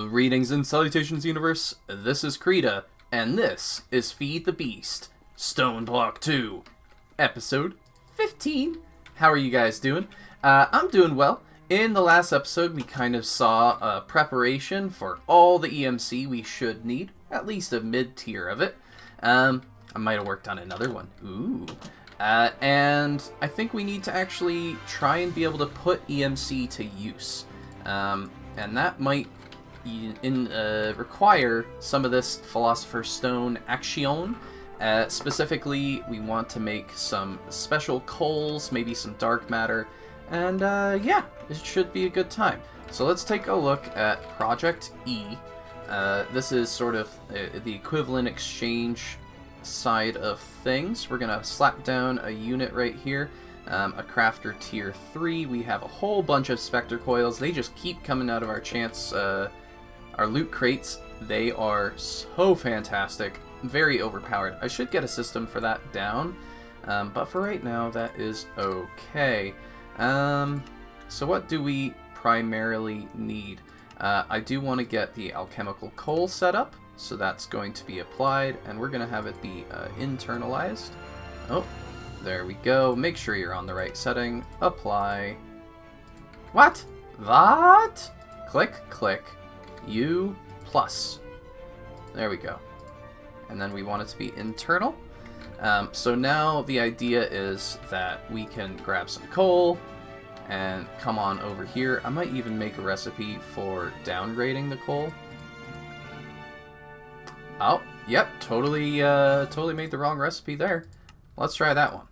Greetings and salutations, universe. This is Creeta, and this is Feed the Beast, Stoneblock 2, episode 15. How are you guys doing? I'm doing well. In the last episode, we kind of saw a preparation for all the EMC we should need, at least a mid-tier of it. I might have worked on another one. Ooh. And I think we need to actually try and be able to put EMC to use. And that might require some of this Philosopher Stone action. Specifically, we want to make some special coals, maybe some dark matter, and yeah, it should be a good time. So let's take a look at Project E. This is sort of the equivalent exchange side of things. We're gonna slap down a unit right here. A crafter tier 3. We have a whole bunch of specter coils. They just keep coming out of our our loot crates. They are so fantastic, very overpowered. I should get a system for that down, but for right now that is okay. So what do we primarily need? I do want to get the alchemical coal set up, so that's going to be applied, and we're going to have it be internalized. Oh. There we go. Make sure you're on the right setting. Apply. What? What? Click, click. U plus. There we go. And then we want it to be internal. So now the idea is that we can grab some coal and come on over here. I might even make a recipe for downgrading the coal. Oh, yep. Totally made the wrong recipe there. Let's try that one.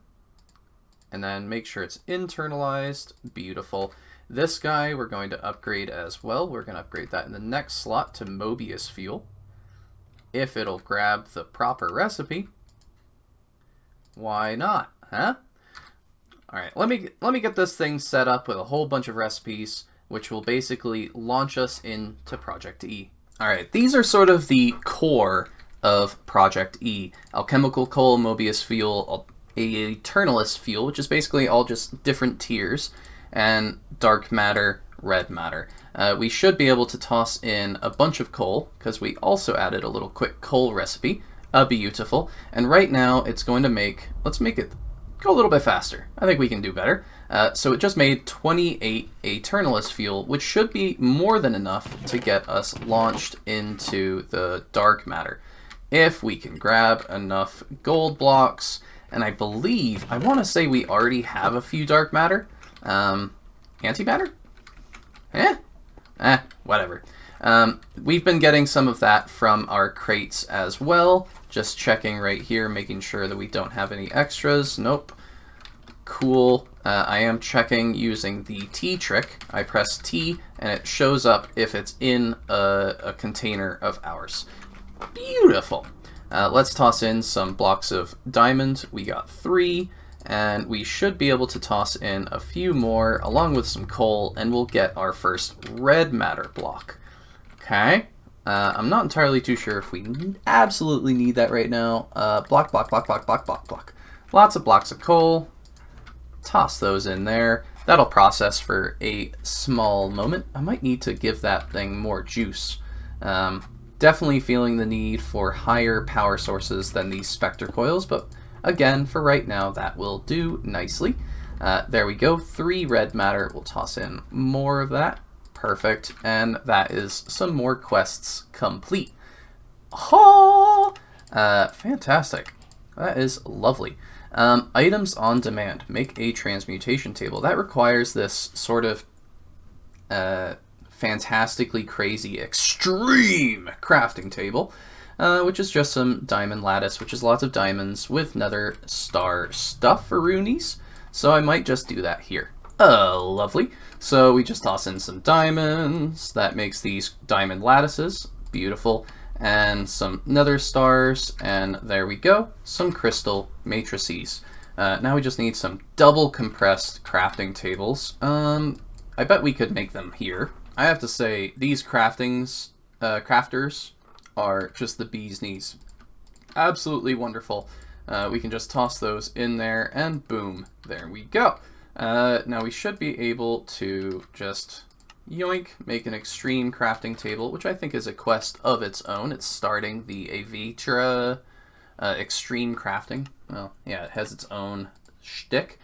And then make sure it's internalized. Beautiful. This guy we're going to upgrade as well. We're going to upgrade that in the next slot to Mobius fuel. If it'll grab the proper recipe. Why not, huh? Alright, let me get this thing set up with a whole bunch of recipes, which will basically launch us into Project E. Alright, these are sort of the core of Project E. Alchemical coal, Mobius fuel, Eternalist fuel, which is basically all just different tiers, and dark matter, red matter. We should be able to toss in a bunch of coal, because we also added a little quick coal recipe. Beautiful. And right now it's going to make, let's make it go a little bit faster. I think we can do better. So it just made 28 Eternalist fuel, which should be more than enough to get us launched into the dark matter. If we can grab enough gold blocks, and I believe, I want to say we already have a few dark matter. Antimatter? Whatever. We've been getting some of that from our crates as well. Just checking right here, making sure that we don't have any extras. Nope. Cool. I am checking using the T trick. I press T, and it shows up if it's in a container of ours. Beautiful. Let's toss in some blocks of diamond. We got 3, and we should be able to toss in a few more along with some coal, and we'll get our first red matter block. Okay. I'm not entirely too sure if we absolutely need that right now. Block. Lots of blocks of coal. Toss those in there. That'll process for a small moment. I might need to give that thing more juice. Definitely feeling the need for higher power sources than these specter coils, but again, for right now, that will do nicely. There we go, 3 red matter. We'll toss in more of that. Perfect, and that is some more quests complete. Oh! Fantastic. That is lovely. Items on demand. Make a transmutation table. That requires this sort of fantastically crazy extreme crafting table, which is just some diamond lattice, which is lots of diamonds with Netherstar stuff for runeys. So I might just do that here. Lovely. So we just toss in some diamonds. That makes these diamond lattices. Beautiful. And some nether stars, and there we go. Some crystal matrices. Now we just need some double compressed crafting tables. I bet we could make them here. I have to say, these crafters are just the bee's knees. Absolutely wonderful. We can just toss those in there, and boom, there we go. Now we should be able to just yoink, make an extreme crafting table, which I think is a quest of its own. It's starting the Avitra extreme crafting. Well, yeah, it has its own shtick.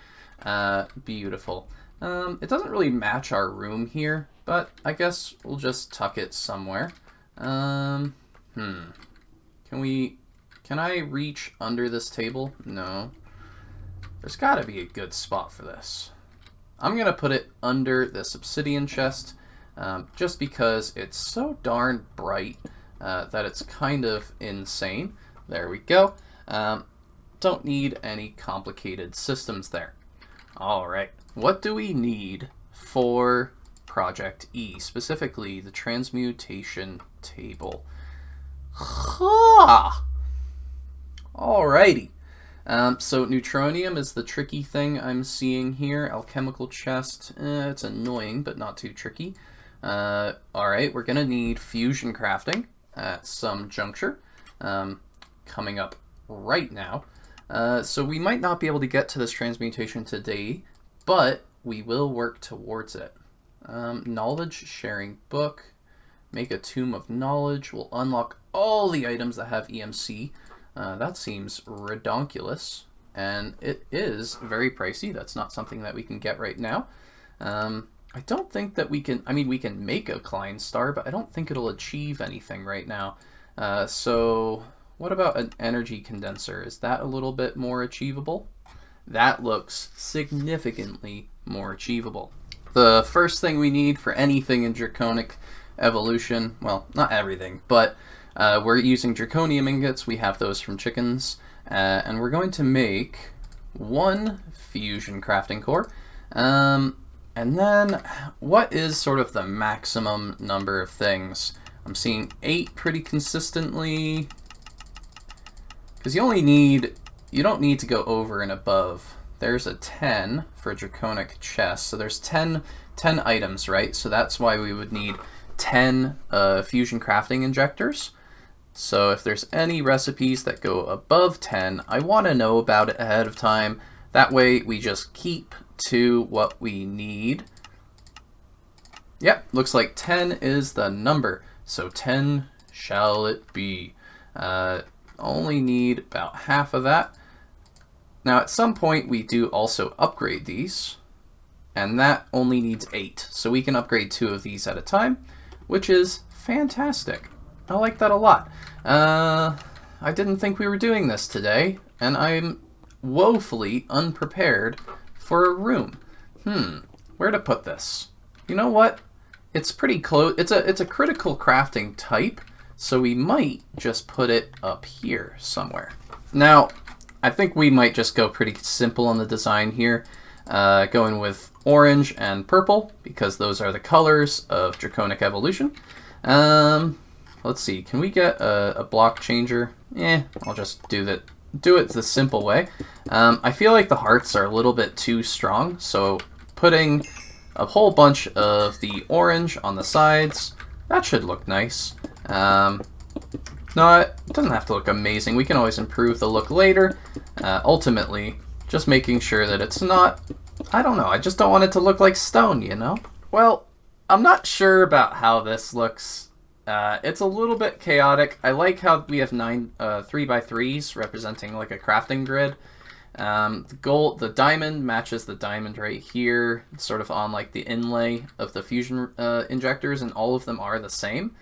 Beautiful. It doesn't really match our room here, but I guess we'll just tuck it somewhere. Can I reach under this table? No. There's gotta be a good spot for this. I'm gonna put it under this obsidian chest, just because it's so darn bright that it's kind of insane. There we go. Don't need any complicated systems there. Alright, what do we need for Project E, specifically the Transmutation Table? Alrighty. So neutronium is the tricky thing I'm seeing here. Alchemical chest, it's annoying, but not too tricky. Alright, we're gonna need fusion crafting at some juncture, coming up right now. So we might not be able to get to this transmutation today, but we will work towards it. Knowledge sharing book, make a tomb of knowledge, will unlock all the items that have EMC. That seems redonkulous, and it is very pricey. That's not something that we can get right now. I don't think that we can, I mean, we can make a Klein star, but I don't think it'll achieve anything right now. So what about an energy condenser? Is that a little bit more achievable? That looks significantly more achievable. The first thing we need for anything in Draconic Evolution, well, not everything, but we're using draconium ingots. We have those from chickens, and we're going to make 1 fusion crafting core. And then what is sort of the maximum number of things? I'm seeing 8 pretty consistently, because you don't need to go over and above. There's a 10 for a draconic chest, so there's 10 items, right? So that's why we would need 10 fusion crafting injectors. So if there's any recipes that go above 10, I want to know about it ahead of time. That way we just keep to what we need. Yep, looks like 10 is the number. So 10 shall it be. Only need about half of that. Now at some point we do also upgrade these, and that only needs 8. So we can upgrade 2 of these at a time, which is fantastic. I like that a lot. I didn't think we were doing this today, and I'm woefully unprepared for a room. Where to put this? You know what? It's pretty close. It's a critical crafting type, so we might just put it up here somewhere. Now, I think we might just go pretty simple on the design here, going with orange and purple, because those are the colors of Draconic Evolution. Let's see, can we get a block changer? I'll just do it the simple way. I feel like the hearts are a little bit too strong, so putting a whole bunch of the orange on the sides, that should look nice. No, it doesn't have to look amazing. We can always improve the look later. Ultimately, just making sure that it's not, I don't know, I just don't want it to look like stone, you know? Well, I'm not sure about how this looks. It's a little bit chaotic. I like how we have 9 3x3s representing like a crafting grid. The diamond matches the diamond right here, sort of on like the inlay of the fusion injectors, and all of them are the same.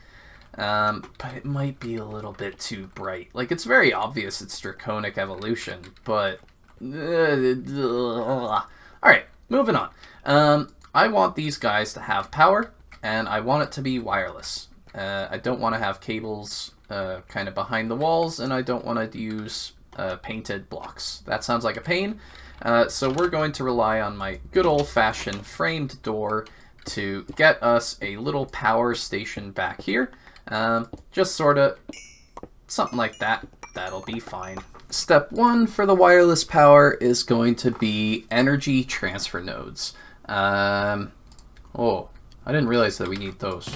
But it might be a little bit too bright. Like, it's very obvious it's Draconic Evolution, but alright, moving on. I want these guys to have power, and I want it to be wireless. I don't want to have cables kind of behind the walls, and I don't want to use painted blocks. That sounds like a pain. So we're going to rely on my good old-fashioned framed door to get us a little power station back here. Just sort of something like that. That'll be fine. Step 1 for the wireless power is going to be energy transfer nodes. Oh, I didn't realize that we need those.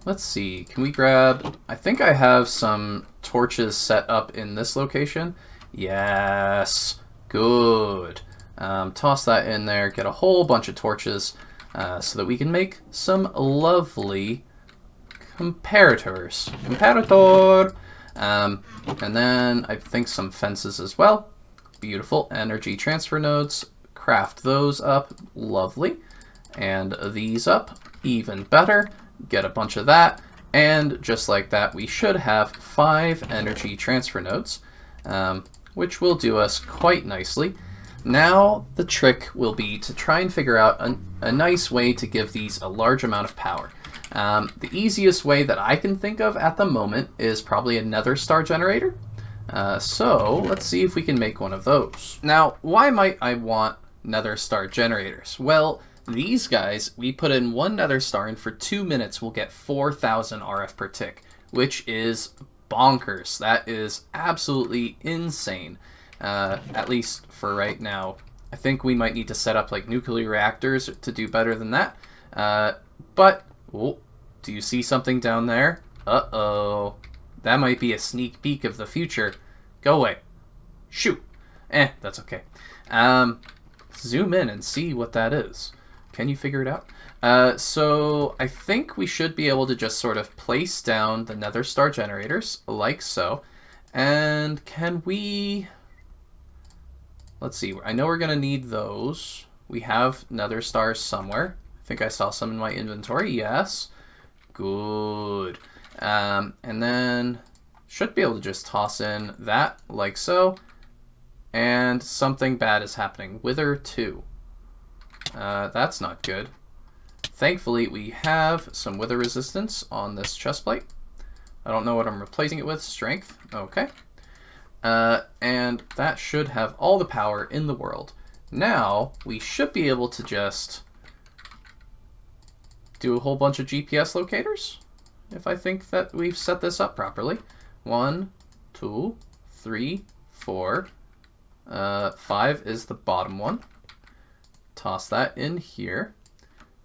Let's see, can we grab, I think I have some torches set up in this location. Yes, good. Toss that in there, get a whole bunch of torches. so that we can make some lovely comparators. Comparator! And then I think some fences as well. Beautiful. Energy transfer nodes. Craft those up. Lovely. And these up. Even better. Get a bunch of that. And just like that, we should have 5 energy transfer nodes, which will do us quite nicely. Now the trick will be to try and figure out a nice way to give these a large amount of power. The easiest way that I can think of at the moment is probably a Netherstar Generator. So let's see if we can make one of those. Now, why might I want Netherstar Generators? Well, these guys, we put in 1 Netherstar and for 2 minutes we'll get 4,000 RF per tick, which is bonkers. That is absolutely insane, at least for right now. I think we might need to set up like nuclear reactors to do better than that. But, oh, do you see something down there? Uh-oh. That might be a sneak peek of the future. Go away. Shoot. That's okay. Zoom in and see what that is. Can you figure it out? So I think we should be able to just sort of place down the Netherstar Generators, like so. And can we... Let's see. I know we're going to need those. We have Netherstars somewhere. I think I saw some in my inventory. Yes. Good. And then should be able to just toss in that, like so. And something bad is happening. Wither 2. That's not good. Thankfully, we have some wither resistance on this chest plate. I don't know what I'm replacing it with. Strength. Okay. And that should have all the power in the world. Now, we should be able to just do a whole bunch of GPS locators, if I think that we've set this up properly. 1, 2, 3, 4. 5 is the bottom one. Toss that in here.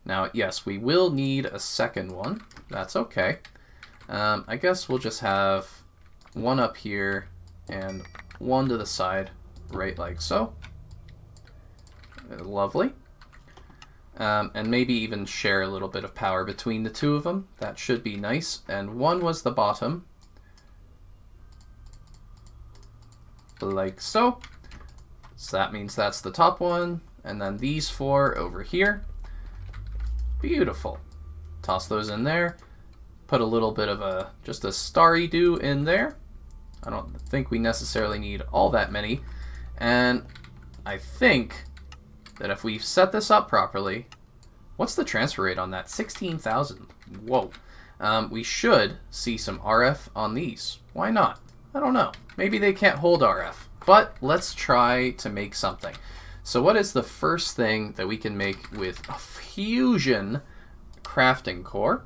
Now, yes, we will need a second one. That's okay. I guess we'll just have 1 up here and 1 to the side, right like so. Lovely. And maybe even share a little bit of power between the 2 of them. That should be nice. And 1 was the bottom. Like so. So that means that's the top one. And then these 4 over here. Beautiful. Toss those in there. Put a little bit of just a starry dew in there. I don't think we necessarily need all that many. And I think that if we set this up properly, what's the transfer rate on that? 16,000. Whoa. We should see some RF on these. Why not? I don't know. Maybe they can't hold RF. But let's try to make something. So what is the first thing that we can make with a fusion crafting core?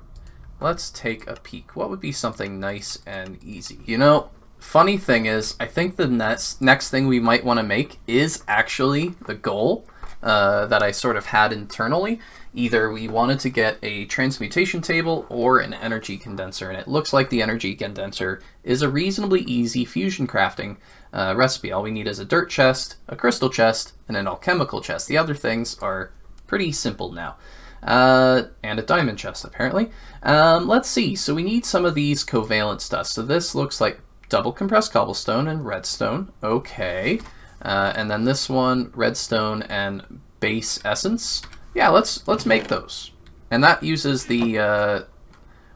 Let's take a peek. What would be something nice and easy? You know, funny thing is, I think the next thing we might want to make is actually the goal that I sort of had internally. Either we wanted to get a transmutation table or an energy condenser, and it looks like the energy condenser is a reasonably easy fusion crafting recipe. All we need is a dirt chest, a crystal chest, and an alchemical chest. The other things are pretty simple now. And a diamond chest, apparently. Let's see. So we need some of these covalence dust. So this looks like double compressed cobblestone and redstone. Okay. And then this one, redstone and base essence. Yeah, let's make those. And that uses the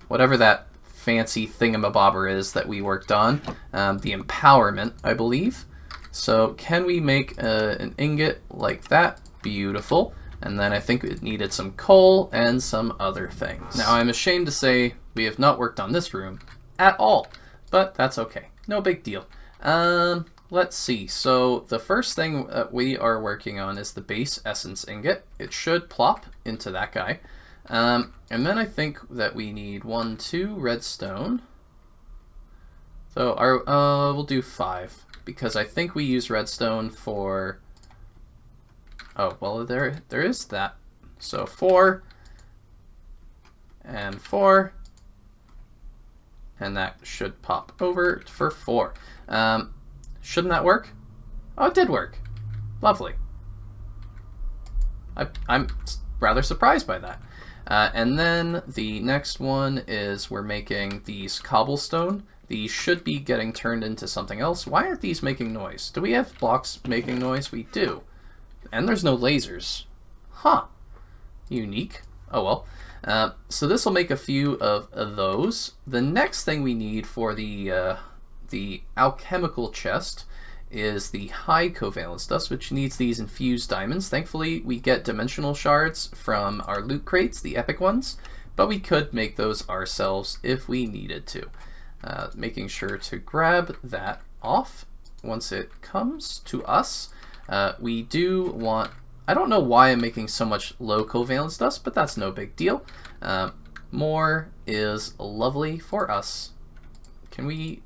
whatever that fancy thingamabobber is that we worked on, the empowerment, I believe. So can we make an ingot like that? Beautiful. And then I think it needed some coal and some other things. Now I'm ashamed to say we have not worked on this room at all, but that's okay. No big deal. Let's see. So the first thing that we are working on is the base essence ingot. It should plop into that guy. And then I think that we need 1, 2 redstone. So we'll do 5 because I think we use redstone for... Oh, well, there is that. So 4 and 4, and that should pop over for 4. Shouldn't that work? Oh, it did work. Lovely. rather surprised by that. And then the next one is we're making these cobblestone. These should be getting turned into something else. Why aren't these making noise? Do we have blocks making noise? We do. And there's no lasers. Huh. Unique. Oh well. So this will make a few of those. The next thing we need for the alchemical chest is the high covalence dust, which needs these infused diamonds. Thankfully, we get dimensional shards from our loot crates, the epic ones, but we could make those ourselves if we needed to. Making sure to grab that off once it comes to us. We do want, I don't know why I'm making so much low covalence dust, but that's no big deal. More is lovely for us. Can we,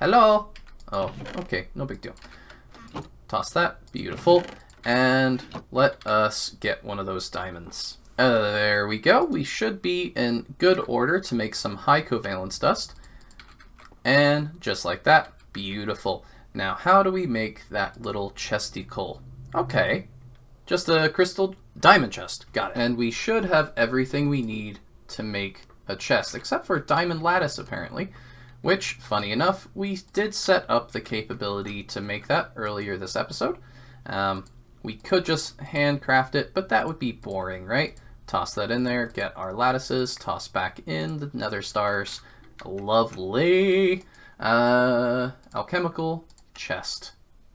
hello? Oh, okay, no big deal. Toss that, beautiful, and let us get one of those diamonds. There we go. We should be in good order to make some high covalence dust. And just like that, beautiful. Now, how do we make that little chesty coal? Okay, just a crystal diamond chest, got it. And we should have everything we need to make a chest, except for diamond lattice, apparently. Which, funny enough, we did set up the capability to make that earlier this episode. We could just handcraft it, but that would be boring, right? Toss that in there, get our lattices, toss back in the nether stars. Lovely. Alchemical chest.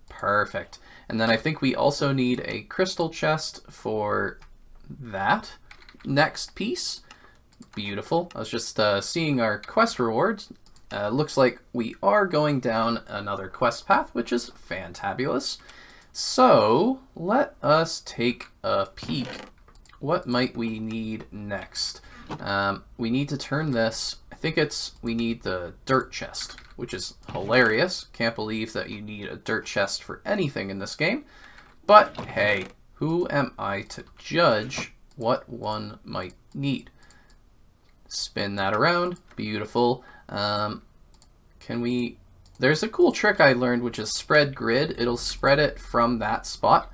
Perfect. And then I think we also need a crystal chest for that next piece. Beautiful. I was just seeing our quest rewards. Looks like we are going down another quest path, which is fantabulous. So let us take a peek. What might we need next? We need to turn this, I think we need the dirt chest, which is hilarious. Can't believe that you need a dirt chest for anything in this game. But hey, who am I to judge what one might need? Spin that around, beautiful. There's a cool trick I learned, which is spread grid. It'll spread it from that spot,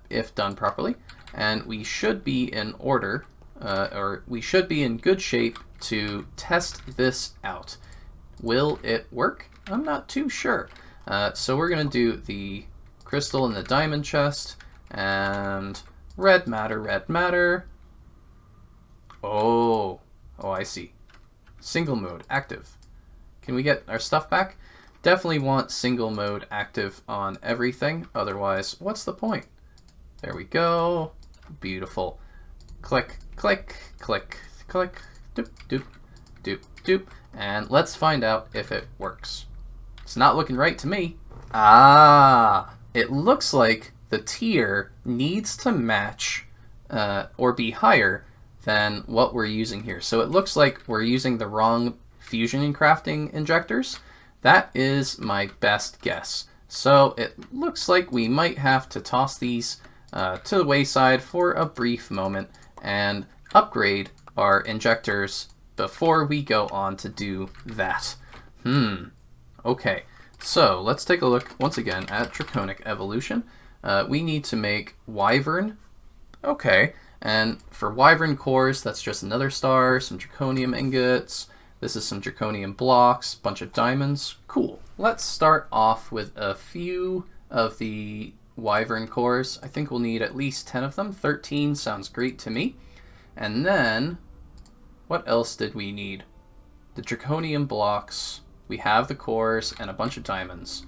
if done properly. And we should be in order, or we should be in good shape to test this out. Will it work? I'm not too sure. So we're gonna do the crystal and the diamond chest, and red matter, red matter. Oh, I see. Single mode active. Can we get our stuff back? Definitely want single mode active on everything, otherwise what's the point? There we go. Beautiful. Click, click, click, click, doop, doop, doop, doop. And let's find out if it works. It's not looking right to me. Ah, it looks like the tier needs to match or be higher than what we're using here. So it looks like we're using the wrong fusion and crafting injectors. That is my best guess. So it looks like we might have to toss these to the wayside for a brief moment and upgrade our injectors before we go on to do that. Okay, so let's take a look once again at Draconic Evolution. We need to make Wyvern. Okay, and for Wyvern cores, that's just another star, some Draconium ingots. This is some Draconian blocks, bunch of diamonds. Cool. Let's start off with a few of the Wyvern cores. I think we'll need at least 10 of them. 13 sounds great to me. And then, what else did we need? The Draconian blocks. We have the cores and a bunch of diamonds.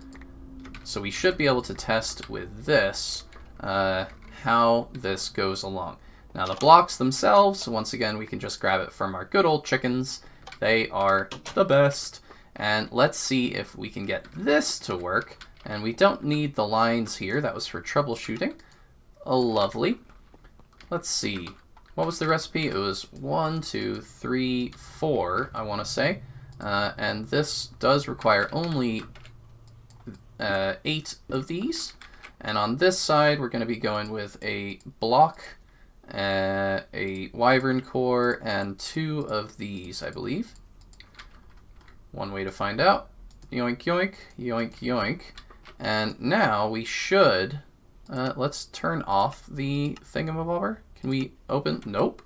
So we should be able to test with this how this goes along. Now the blocks themselves, once again, we can just grab it from our good old chickens. They are the best. And let's see if we can get this to work. And we don't need the lines here. That was for troubleshooting. Oh, lovely. Let's see. What was the recipe? It was 1, 2, 3, 4, I want to say. And this does require only 8 of these. And on this side, we're going to be going with a block, a Wyvern core, and 2 of these, I believe. One way to find out. Yoink, yoink, yoink, yoink. And now we should, let's turn off the thingamabobber. Can we open? Nope.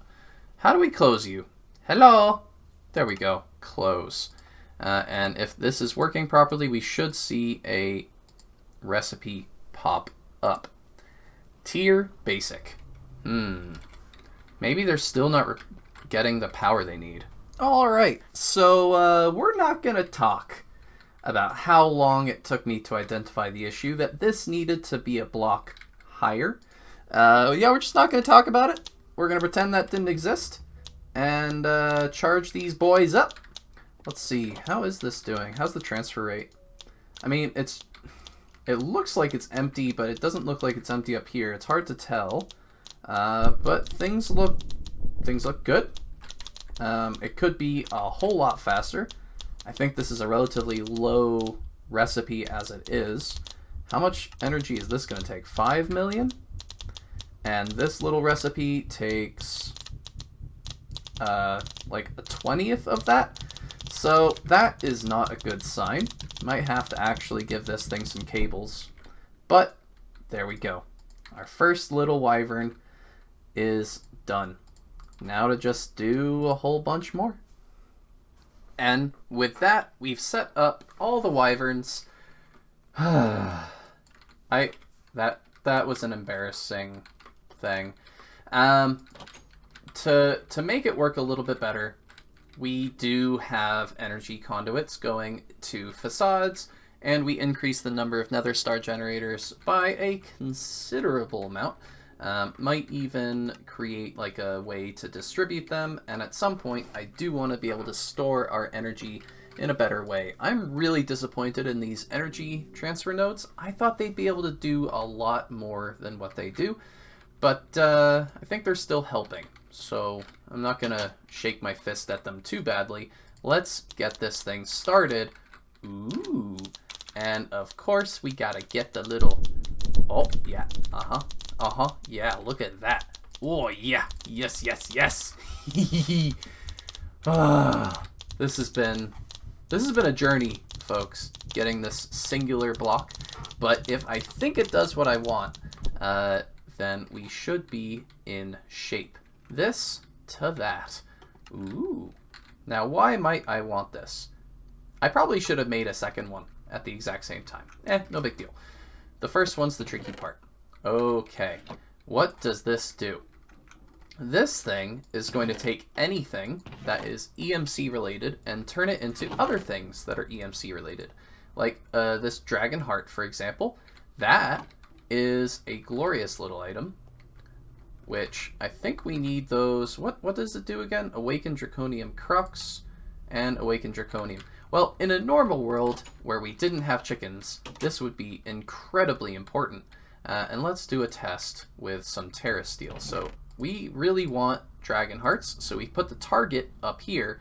How do we close you? Hello? There we go. Close. And if this is working properly, we should see a recipe pop up. Tier basic. Maybe they're still not getting the power they need. Alright, so we're not going to talk about how long it took me to identify the issue that this needed to be a block higher. Yeah, we're just not going to talk about it. We're going to pretend that didn't exist and charge these boys up. Let's see, how is this doing? How's the transfer rate? I mean, it looks like it's empty, but it doesn't look like it's empty up here. It's hard to tell, but things look good. It could be a whole lot faster. I think this is a relatively low recipe as it is. How much energy is this going to take? 5 million? And this little recipe takes like a 20th of that. So that is not a good sign. Might have to actually give this thing some cables. But there we go. Our first little wyvern is done. Now to just do a whole bunch more. And with that, we've set up all the wyverns. That was an embarrassing thing. To make it work a little bit better, we do have energy conduits going to facades, and we increase the number of Netherstar Generators by a considerable amount. Might even create like a way to distribute them, and at some point I do want to be able to store our energy in a better way. I'm really disappointed in these energy transfer nodes. I thought they'd be able to do a lot more than what they do, but I think they're still helping, so I'm not gonna shake my fist at them too badly. Let's get this thing started. Ooh, and of course we gotta get the little, oh yeah, yeah, look at that. Oh yeah, yes. This has been a journey, folks, getting this singular block, but if I think it does what I want, then we should be in shape. This to that. Ooh. Now, why might I want this? I probably should have made a second one at the exact same time. No big deal. The first one's the tricky part. Okay, what does this do? This thing is going to take anything that is EMC related and turn it into other things that are EMC related. Like this dragon heart, for example. That is a glorious little item, which I think we need those. What does it do again? Awaken Draconium Crux and Awaken Draconium. Well, in a normal world where we didn't have chickens, this would be incredibly important. And let's do a test with some Terra Steel. So we really want Dragon Hearts, so we put the target up here,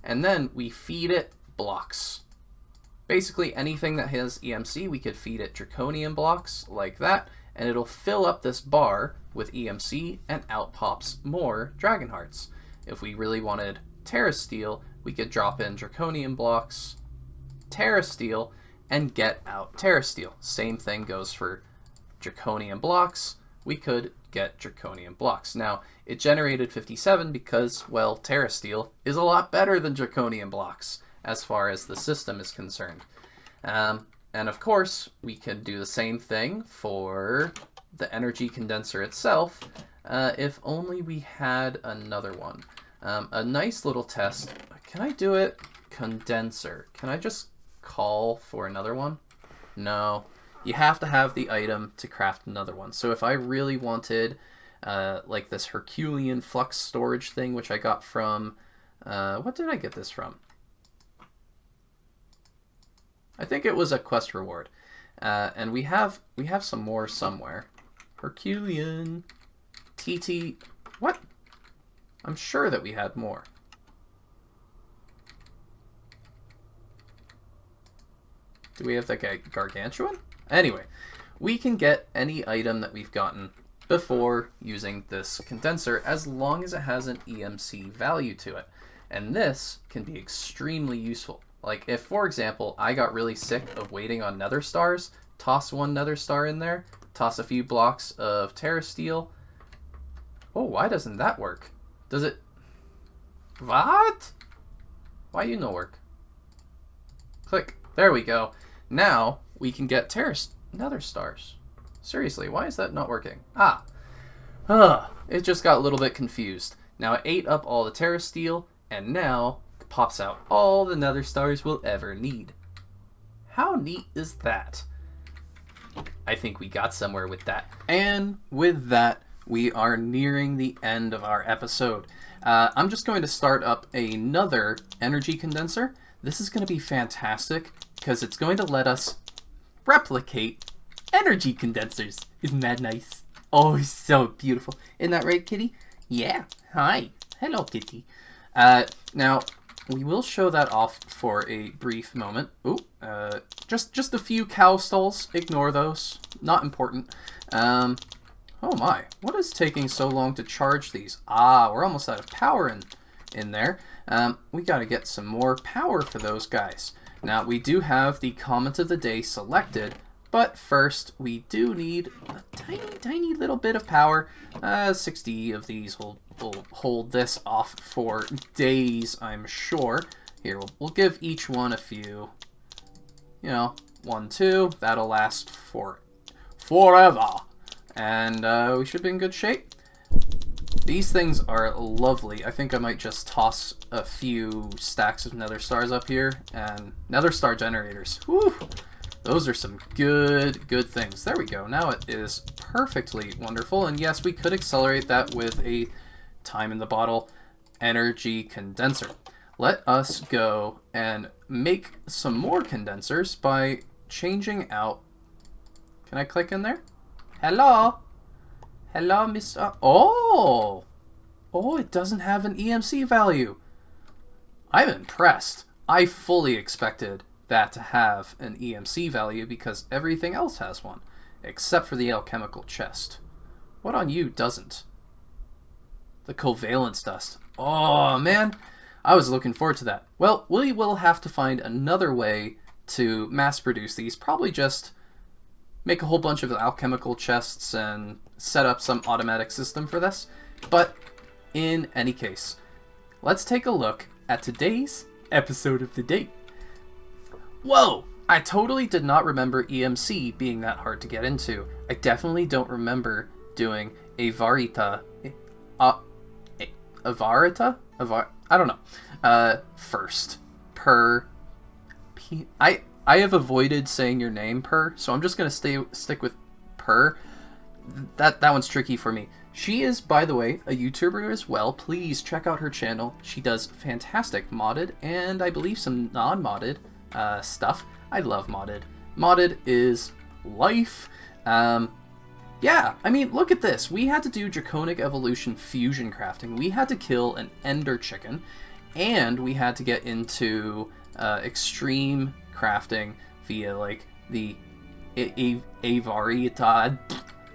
and then we feed it blocks. Basically anything that has EMC, we could feed it Draconian blocks like that, and it'll fill up this bar with EMC, and out pops more Dragon Hearts. If we really wanted Terra Steel, we could drop in Draconian blocks, Terra Steel, and get out Terra Steel. Same thing goes for Draconian blocks. We could get Draconian blocks. Now, it generated 57 because, well, Terra Steel is a lot better than Draconian blocks as far as the system is concerned. And of course, we can do the same thing for the energy condenser itself, if only we had another one. A nice little test. Can I do it? Condenser. Can I just call for another one? No. You have to have the item to craft another one. So if I really wanted like this Herculean flux storage thing, which I got from, what did I get this from? I think it was a quest reward. And we have some more somewhere. Herculean TT, what? I'm sure that we had more. Do we have that guy Gargantuan? Anyway, we can get any item that we've gotten before using this condenser as long as it has an EMC value to it. And this can be extremely useful. Like if, for example, I got really sick of waiting on Nether Stars, toss one Nether Star in there, toss a few blocks of Terra Steel. Oh, why doesn't that work? Does it... What? Why you no work? Click. There we go. Now we can get Nether stars. Seriously, why is that not working? Ah. It just got a little bit confused. Now it ate up all the Terra steel, and now it pops out all the Nether stars we'll ever need. How neat is that? I think we got somewhere with that. And with that, we are nearing the end of our episode. I'm just going to start up another energy condenser. This is going to be fantastic because it's going to let us replicate energy condensers. Isn't that nice? Oh, so beautiful. Isn't that right, Kitty? Yeah. Hi. Hello, Kitty. Now, we will show that off for a brief moment. Ooh, just a few cow stalls. Ignore those. Not important. Oh my, what is taking so long to charge these? Ah, we're almost out of power in there. We gotta get some more power for those guys. Now, we do have the comment of the day selected, but first, we do need a tiny little bit of power. 60 of these will hold this off for days, I'm sure. Here, we'll give each one a few. You know, 1, 2. That'll last forever. And we should be in good shape. These things are lovely. I think I might just toss a few stacks of Nether stars up here. And Netherstar Generators. Whew! Those are some good things. There we go. Now it is perfectly wonderful. And yes, we could accelerate that with a time in the bottle energy condenser. Let us go and make some more condensers by changing out... Can I click in there? Hello? Hello, Mr. Oh! Oh, it doesn't have an EMC value. I'm impressed. I fully expected that to have an EMC value because everything else has one, except for the alchemical chest. What on you doesn't? The Covalence dust. Oh, man. I was looking forward to that. Well, we will have to find another way to mass produce these. Probably just make a whole bunch of alchemical chests and set up some automatic system for this. But in any case, let's take a look at today's episode of the day. Whoa! I totally did not remember EMC being that hard to get into. I definitely don't remember doing a Varita. I don't know. First. I have avoided saying your name, Per, so I'm just going to stick with Per. That one's tricky for me. She is, by the way, a YouTuber as well. Please check out her channel. She does fantastic modded and I believe some non-modded stuff. I love modded. Modded is life. Yeah, I mean, look at this. We had to do Draconic Evolution fusion crafting. We had to kill an ender chicken, and we had to get into extreme crafting via, like, the Avaritad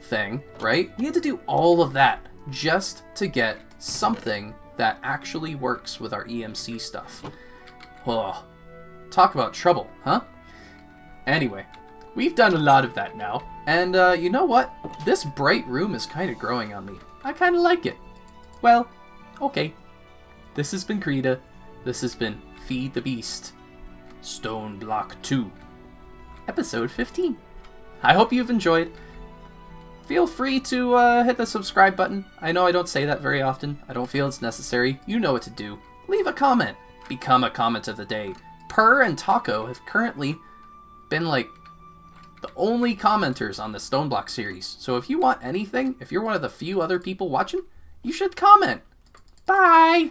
thing, right? We had to do all of that just to get something that actually works with our EMC stuff. Oh, talk about trouble, huh? Anyway, we've done a lot of that now, and you know what? This bright room is kind of growing on me. I kind of like it. Well, okay. This has been Creeta. This has been Feed the Beast. Stoneblock 2. Episode 15. I hope you've enjoyed. Feel free to hit the subscribe button. I know I don't say that very often. I don't feel it's necessary. You know what to do. Leave a comment. Become a comment of the day. Per and Taco have currently been, like, the only commenters on the Stoneblock series. So if you want anything, if you're one of the few other people watching, you should comment. Bye!